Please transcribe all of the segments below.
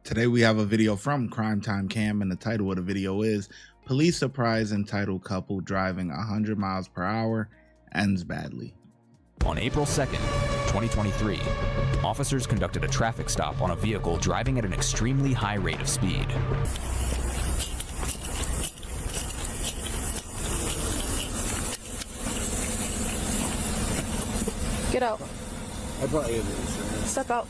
Today we have a video from Crime Time Cam, and the title of the video is Police Surprise Entitled Couple Driving 100 Miles per Hour Ends Badly. On April 2nd, 2023, officers conducted a traffic stop on a vehicle driving at an extremely high rate of speed. Get out. I brought you this. Step out.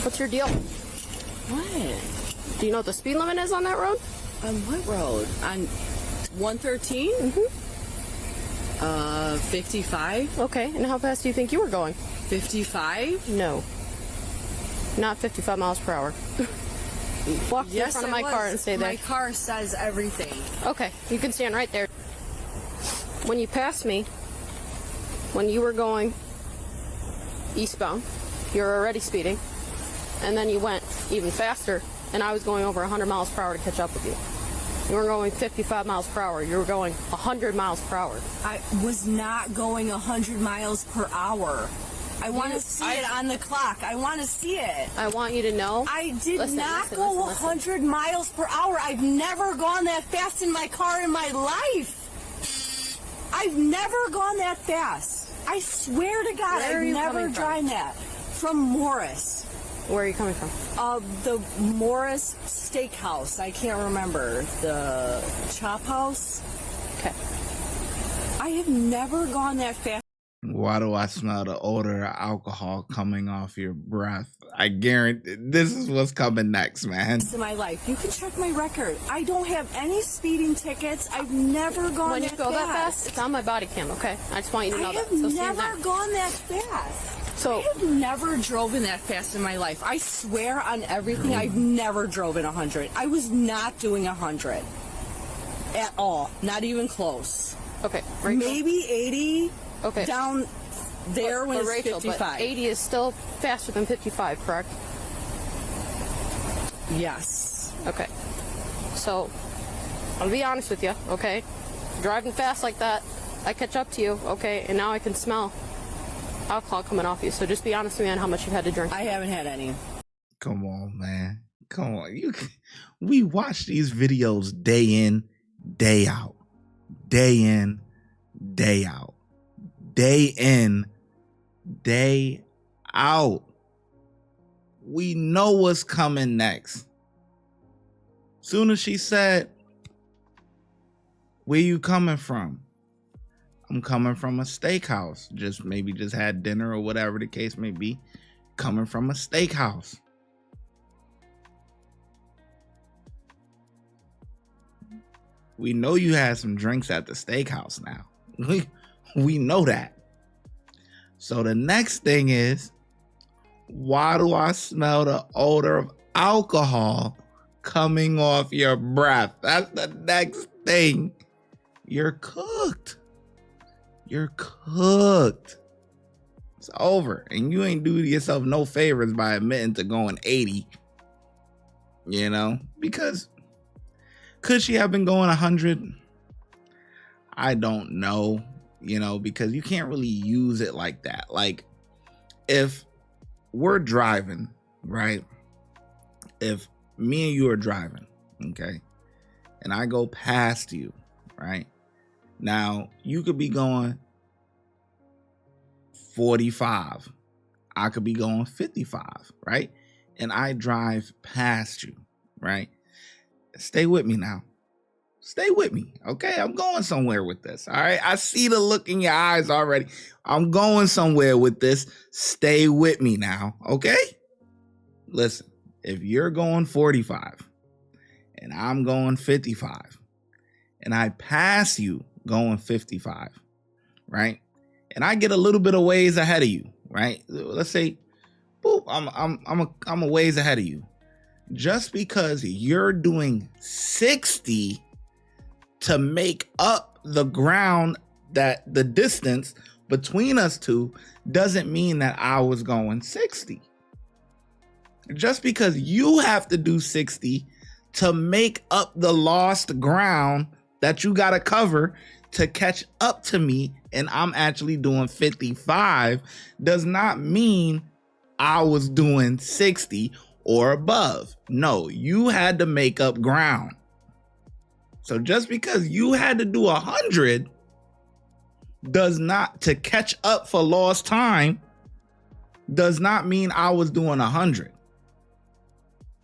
What's your deal? What? Do you know what the speed limit is on that road? On what road? On 113? Mm-hmm. 55? Okay, and how fast do you think you were going? 55? No. Not 55 miles per hour. Walk to the front of my car and stay there. My car says everything. Okay, you can stand right there. When you passed me, when you were going eastbound, you were already speeding, and then you went even faster, and I was going over 100 miles per hour to catch up with you. You weren't going 55 miles per hour, you were going 100 miles per hour. I was not going 100 miles per hour. I want to see it on the clock. I want to see it. I want you to know. I did not go 100 miles per hour. I've never gone that fast in my car in my life. I've never gone that fast. I swear to God, I've never driven that. From Morris. Where are you coming from? The Morris Steakhouse. I can't remember. The Chop House. Okay. I have never gone that fast. Why do I smell the odor of alcohol coming off your breath? I guarantee this is what's coming next, man. In my life, you can check my record. I don't have any speeding tickets. I've never gone when that you go fast. that fast, it's on my body cam, okay? I just want you to know that. I have never gone that fast. So I have never driven that fast in my life. I swear on everything, I've never driven 100. I was not doing 100 at all. Not even close. Okay, Rachel. Maybe 80. Okay. Down there when it's Rachel, 55. But 80 is still faster than 55, correct? Yes. Okay. So, I'll be honest with you, okay? Driving fast like that, I catch up to you, okay? And now I can smell alcohol coming off you. So just be honest with me on how much you've had to drink. I haven't had any. Come on, man. Come on. We watch these videos day in, day out. Day in, day out. Day in, day out. We know what's coming next. Soon as she said, "Where you coming from?" I'm coming from a steakhouse. Maybe just had dinner or whatever the case may be. Coming from a steakhouse. We know you had some drinks at the steakhouse now. We know that. So the next thing is, why do I smell the odor of alcohol coming off your breath? That's the next thing. You're cooked. You're cooked. It's over. And you ain't doing yourself no favors by admitting to going 80. You know? Because could she have been going 100? I don't know. You know, because you can't really use it like that. Like, if we're driving, right? If me and you are driving, okay, and I go past you, right? Now, you could be going 45. I could be going 55, right? And I drive past you, right? Stay with me now. Stay with me, okay? I'm going somewhere with this, all right? I see the look in your eyes already. I'm going somewhere with this. Stay with me now, okay? Listen, if you're going 45 and I'm going 55 and I pass you going 55, right? And I get a little bit of ways ahead of you, right? Let's say, boop, I'm a ways ahead of you. Just because you're doing 60 to make up the ground, that the distance between us two, doesn't mean that I was going 60. Just because you have to do 60 to make up the lost ground that you got to cover to catch up to me, and I'm actually doing 55, does not mean I was doing 60 or above. No, you had to make up ground. So just because you had to do 100 does not, to catch up for lost time, does not mean I was doing 100.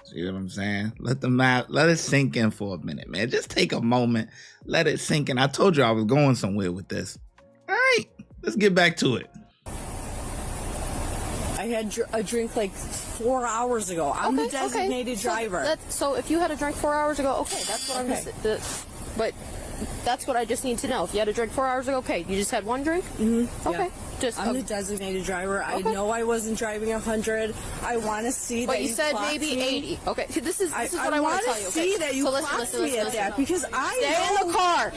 See what I'm saying? Let it sink in for a minute, man. Just take a moment, let it sink in. I told you I was going somewhere with this. All right, let's get back to it. I had a drink like 4 hours ago. I'm the designated driver. So if you had a drink 4 hours ago, okay, that's what I'm but that's what I just need to know. If you had a drink 4 hours ago, okay, you just had one drink? Mm-hmm. Okay. Yeah. I'm the designated driver. I know I wasn't driving 100. I want to see that you said maybe 80. Okay, this is what I want to tell you. Okay. See that you clocked me at that because Stay in the car.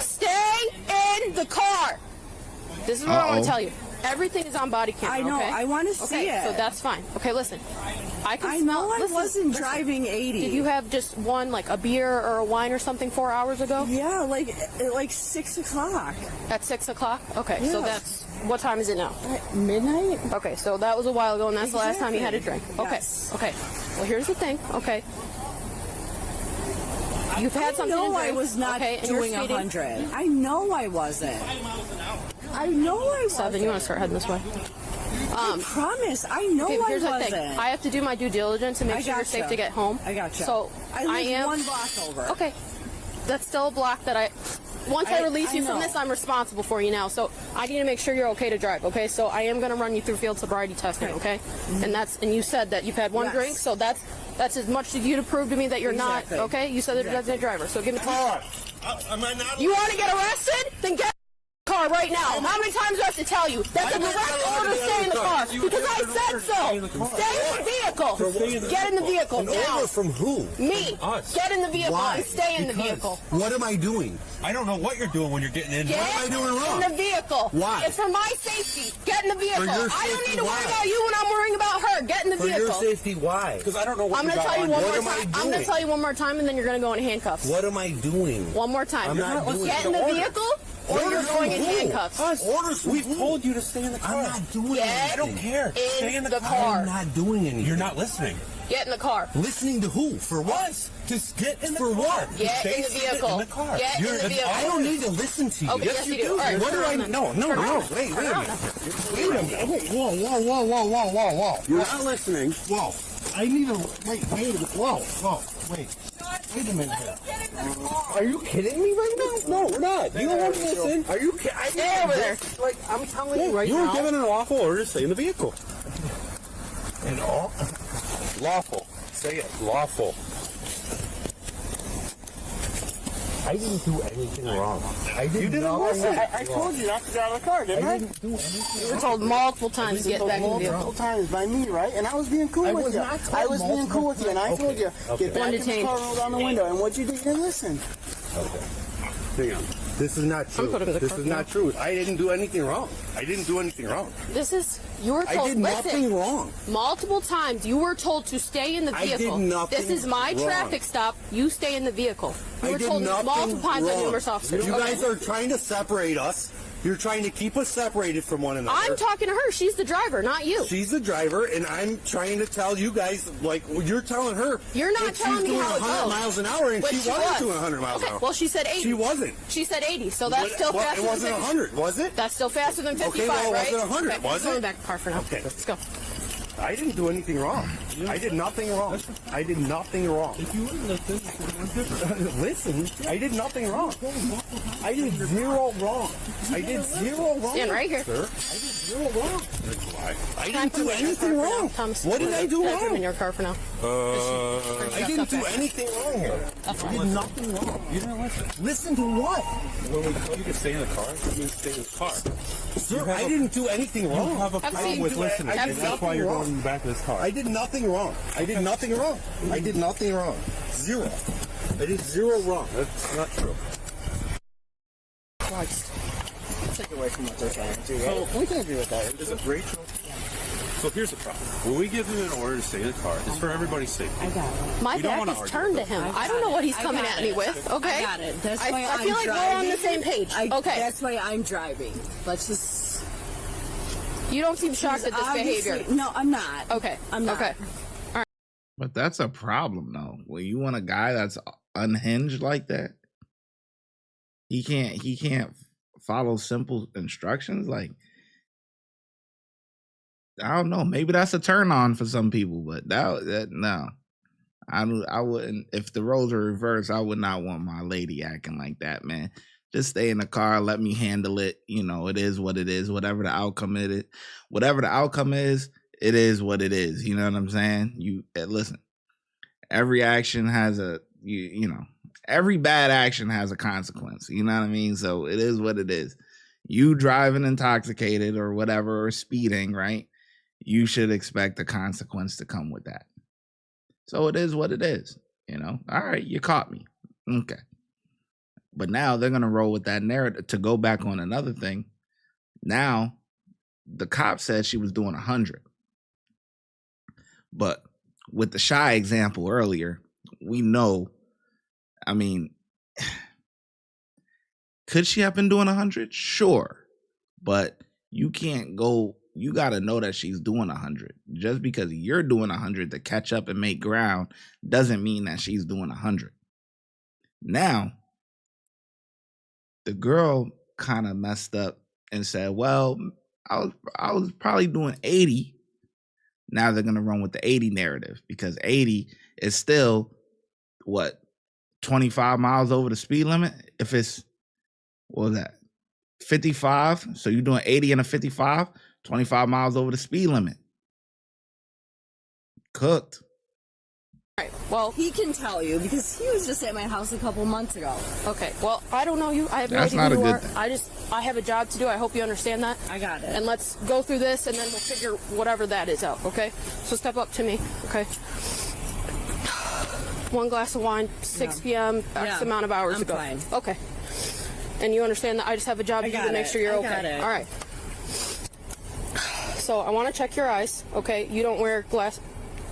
Stay in the car. This is what I want to tell you. Everything is on body camera. I know. Okay? I want to see it. So that's fine. Okay, listen. I know I wasn't driving 80. Did you have just one, like a beer or a wine or something 4 hours ago? Yeah, like 6 o'clock. At 6 o'clock? Okay, yeah. So that's, what time is it now? Midnight. Okay, so that was a while ago, and that's the last time you had a drink. Okay, yes. Okay. Well, here's the thing. Okay. You've had something to drink. I was not doing 100. I know I wasn't. I know I wasn't. Seven, you want to start heading this way? I promise. I know I wasn't. Here's the thing. I have to do my due diligence to make sure you're safe to get home. I got you. So I live one block over. Okay. That's still a block that once I release you from this, I'm responsible for you now. So I need to make sure you're okay to drive, okay? So I am going to run you through field sobriety testing, okay? Mm-hmm. And you said that you've had one drink, so that's as much as you to prove to me that you're not, okay? You said that you're a designated driver, so give me time. You want to get arrested? Then get in the car right now. How many times do I have to tell you? That's a direct order to stay in the car. Because I said so. Stay in the vehicle. Get in the vehicle now. An order from who? Me. Us. Get in the vehicle and stay in the Because vehicle. What am I doing? I don't know what you're doing when you're getting in. Get What am I doing wrong? in the vehicle. Why? It's for my safety. Get in the vehicle. your I don't safety, need to worry why? about you when I'm worrying about her. Get in the For vehicle. your safety, why? Because I don't know what I'm going to tell you one What more am I time. I'm going doing? to tell you one more time, and then you're going to go in handcuffs. What am I doing? One more time. I'm not doing Get in the the order. vehicle, or you're going in handcuffs. Orders from We've who? told you to stay in the car. I'm not doing Get anything. I don't care. Stay in the car. car. I'm not doing anything. You're not listening. Get in the car. Listening to who? For what? Just get in the For car. what? Get Stay in the seated vehicle. in the car. Get in the vehicle. I don't need to listen to you. Okay, yes, you do. All right, What do I? No. Wait a minute. Wait a minute. Wait, whoa. You're not listening. Whoa. I need to wait a minute. Whoa. Wait a minute here. Are you kidding me right now? No, we're not. You don't want to listen. Are you kidding? Stay over there. Like, I'm telling you right now. You were given an lawful order to stay in the vehicle. And all? Lawful. Say it. Lawful. I didn't do anything wrong. You didn't listen. I told you not to get out of the car, didn't I? I didn't do anything You were told multiple times to get back in the vehicle. Multiple times by me, right? And I was being cool with you. I was being cool with you, and I told you, get back in the car, roll down the window. And what you did, you didn't listen. Hang on. This is not true. putting the This car is not true. I didn't do anything wrong. You were told, I did nothing wrong. multiple times you were told to stay in the I did vehicle. nothing This is my wrong. traffic stop. You stay in the vehicle. You I were did told nothing multiple times by wrong. numerous officers. You Okay. guys are trying to separate us. You're trying to keep us separated from one another. I'm talking to her. She's the driver, not you. She's the driver, and I'm trying to tell you guys, like, you're telling her. You're not that telling she's me doing how it 100 goes. miles an hour, and But she wasn't was. doing 100 miles an Okay, hour. well, she said 80. She wasn't. She said 80, so that's still faster It wasn't than 100, was it? That's still faster than 55, well, it right? wasn't 100, okay, was going it? back to the car for now. Okay. Let's go. I didn't do anything wrong. I did nothing wrong. I did nothing wrong. If you wouldn't listen, Listen, I did nothing wrong. I did zero wrong. I did zero wrong. Stand right here. Sir. I did zero wrong. I didn't do Put him in your anything car for now. wrong. Thomas, What did I do Put him in wrong? your car for now. I didn't do anything wrong here. I did nothing wrong. you didn't listen. Listen to what? When we told you to stay in the car, it means stay in the car. Sir, I didn't do anything wrong. You have a I've problem seen- with listening, I and did that's why nothing you're wrong. going in the back of this car. I did nothing wrong. I did nothing wrong. I did nothing wrong. Zero. I did zero wrong. That's not true. Take away from what they're saying, too, right? We can agree with that. Is it Rachel? So here's the problem. When we give him an order to stay in the car, it's for everybody's safety. I got it. My We don't back wanna is argue turned to with him. it. I don't know what he's I coming got at me it. with. Okay. I got it. That's why I feel like we're on the same page. Okay. That's why I'm driving. Let's just. You don't seem shocked at this behavior. Obviously- No, I'm not. Okay. I'm not. Okay. But that's a problem, though. When you want a guy that's unhinged like that, he can't follow simple instructions. Like, I don't know. Maybe that's a turn on for some people, but that no, I wouldn't. If the roles are reversed, I would not want my lady acting like that, man. Just stay in the car, let me handle it. You know, it is what it is. Whatever the outcome is, it is what it is. You know what I'm saying? You listen. Every action has every bad action has a consequence. You know what I mean? So it is what it is. You driving intoxicated or whatever, or speeding, right? You should expect a consequence to come with that. So it is what it is. You know? All right, you caught me. Okay. But now they're going to roll with that narrative. To go back on another thing, now the cop said she was doing 100. But with the Shy example earlier, we know, I mean, could she have been doing 100? Sure. But you can't go, you got to know that she's doing 100. Just because you're doing 100 to catch up and make ground doesn't mean that she's doing 100. Now, the girl kind of messed up and said, well, I was probably doing 80. Now they're going to run with the 80 narrative because 80 is still, 25 miles over the speed limit? If it's, what was that, 55? So you're doing 80 and a 55, 25 miles over the speed limit. Cooked. All right. Well, He can tell you because he was just at my house a couple months ago. okay. Well, I don't know you. I have no That's idea not who a you good are. thing. I have a job to do. I hope you understand that. I got it. And let's go through this, and then we'll figure whatever that is out, okay? So step up to me, okay? 1 glass of wine, 6 p.m., X Yeah, amount of hours I'm ago. fine. Okay. And you understand that I just have a job to do to make sure you're I okay. got it. All right. So I want to check your eyes, okay? You don't wear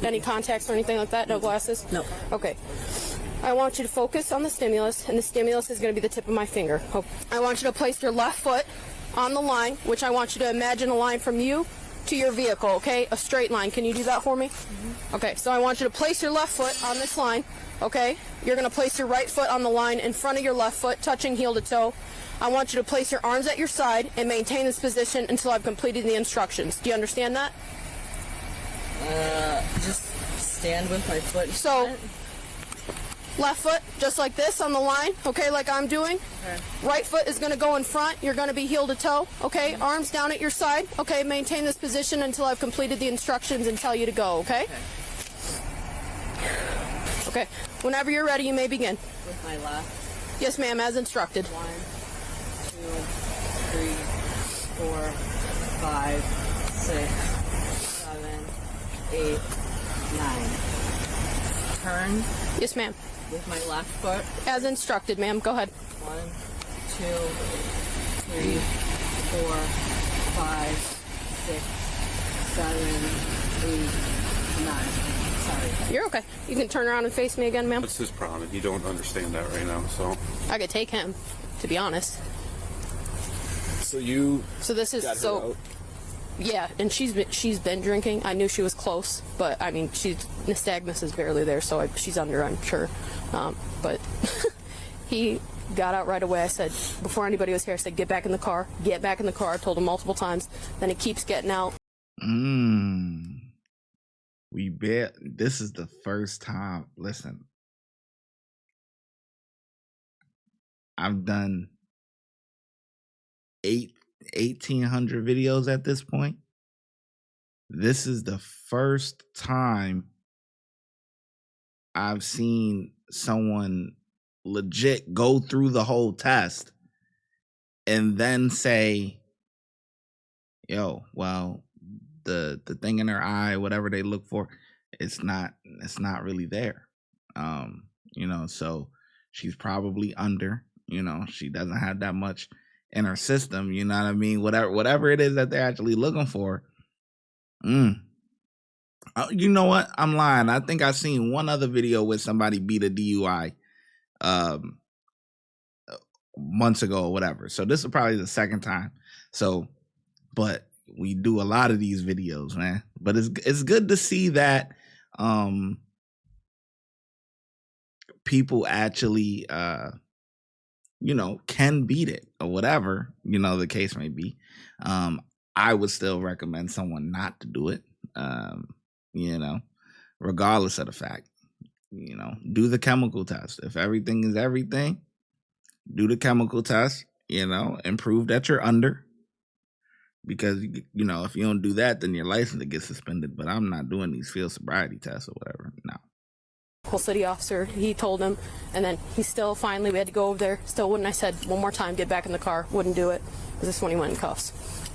any contacts or anything like that? No glasses? No. Okay. I want you to focus on the stimulus, and the stimulus is going to be the tip of my finger. I want you to place your left foot on the line, which I want you to imagine a line from you to your vehicle, okay? A straight line. Can you do that for me? Mm-hmm. Okay, so I want you to place your left foot on this line, okay? You're going to place your right foot on the line in front of your left foot, touching heel to toe. I want you to place your arms at your side and maintain this position until I've completed the instructions. Do you understand that? Just stand with my foot. So, left foot, just like this on the line, okay, like I'm doing. Okay. Right foot is going to go in front. You're going to be heel to toe, okay? Arms down at your side, okay? Maintain this position until I've completed the instructions and tell you to go, okay? Okay. Whenever you're ready, you may begin. With my left. Yes, ma'am, as instructed. 1, 2, 3, 4, 5, 6, 7, 8, 9. Turn Yes, ma'am. with my left foot. As instructed, ma'am. Go ahead. 1, 2, 3, 4, 5, 6, 7, 8, 9. Sorry. You're okay. You can turn around and face me again, ma'am. That's his problem, and you don't understand that right now, so. I could take him, to be honest. So you So this is got her so. out? Yeah, and she's been drinking. I knew she was close, but I mean, nystagmus is barely there, so she's under, I'm sure. But he got out right away. I said, before anybody was here, I said, get back in the car. Get back in the car. I told him multiple times. Then he keeps getting out. This is the first time. Listen, I've done 1,800 videos at this point. This is the first time I've seen someone legit go through the whole test and then say, yo, well, the thing in her eye, whatever they look for, it's not really there. So she's probably under, she doesn't have that much in her system, you know what I mean? Whatever it is that they're actually looking for, You know what? I'm lying. I think I seen one other video where somebody beat a DUI months ago or whatever. So this is probably the second time. So, but we do a lot of these videos, man. But it's good to see that people actually can beat it or whatever, the case may be. I would still recommend someone not to do it. Regardless of the fact, do the chemical test. If everything is everything, do the chemical test, and prove that you're under. Because, if you don't do that, then your license gets suspended. But I'm not doing these field sobriety tests or whatever. No. Local city officer, he told him, and then he still finally, we had to go over there. Still wouldn't. I said one more time, get back in the car. Wouldn't do it. Because this one he went in cuffs.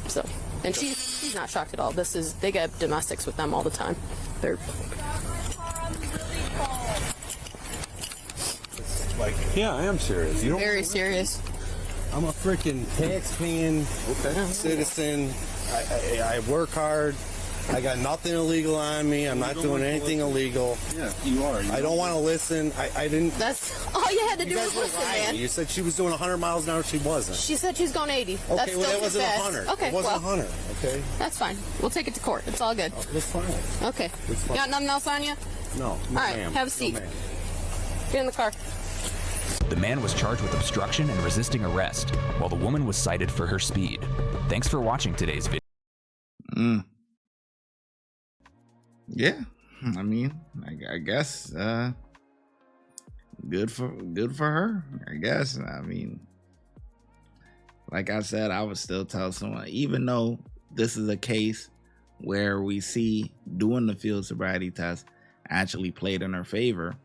So, and she's not shocked at all. They get domestics with them all the time. They're yeah, I am serious. You don't very serious. I'm a freaking tax-paying citizen. I work hard. I got nothing illegal on me. I'm not doing anything illegal. Yeah, you are. I don't want to listen. I didn't. That's all you had to do was listen, man. You said she was doing 100 miles an hour. She wasn't. She said she's going 80. Okay, That's well, still that wasn't fast. 100. Okay, it wasn't well, 100, okay? That's fine. We'll take it to court. It's all good. Oh, that's fine. Okay. That's fine. Got nothing else on you? No. All right, ma'am. have a seat. No, ma'am. Get in the car. The man was charged with obstruction and resisting arrest, while the woman was cited for her speed. Thanks for watching today's video. Yeah, I mean, I guess good for her. I guess. I mean, like I said, I would still tell someone, even though this is a case where we see doing the field sobriety test actually played in her favor,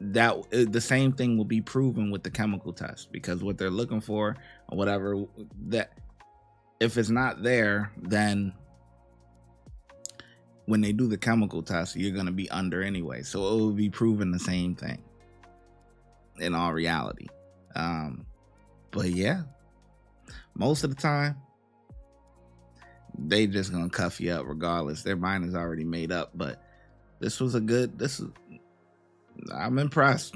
that the same thing will be proven with the chemical test, because what they're looking for or whatever, that if it's not there, then when they do the chemical test, you're going to be under anyway. So it will be proving the same thing in all reality. But yeah, most of the time, they just going to cuff you up regardless. Their mind is already made up. But I'm impressed.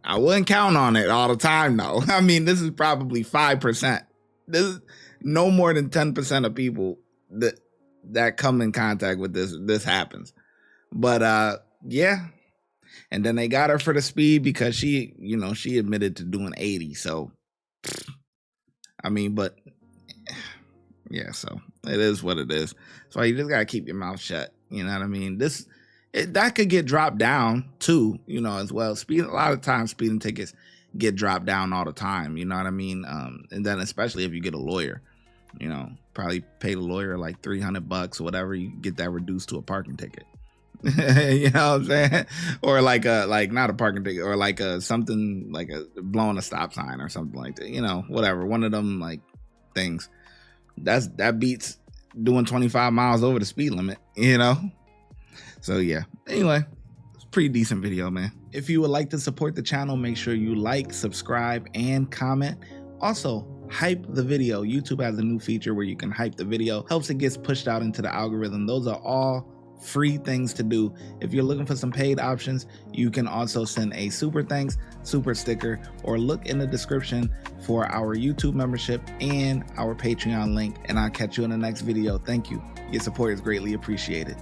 I wouldn't count on it all the time, though. I mean, this is probably 5%. This is no more than 10% of people that come in contact with this happens. But yeah. And then they got her for the speed because she admitted to doing 80. So I mean, but yeah, so it is what it is. So you just gotta keep your mouth shut. You know what I mean? That could get dropped down too, as well. A lot of times speeding tickets get dropped down all the time. You know what I mean? And then especially if you get a lawyer, probably pay the lawyer like $300 or whatever, you get that reduced to a parking ticket. You know what I'm saying? Or like not a parking ticket, or like something like blowing a stop sign or something like that. Whatever. One of them like things. That beats doing 25 miles over the speed limit, So yeah. Anyway, it's a pretty decent video, man. If you would like to support the channel, make sure you like, subscribe, and comment. Also, hype the video. YouTube has a new feature where you can hype the video. Helps it gets pushed out into the algorithm. Those are all free things to do. If you're looking for some paid options, you can also send a super thanks, super sticker, or look in the description for our YouTube membership and our Patreon link. And I'll catch you in the next video. Thank you. Your support is greatly appreciated.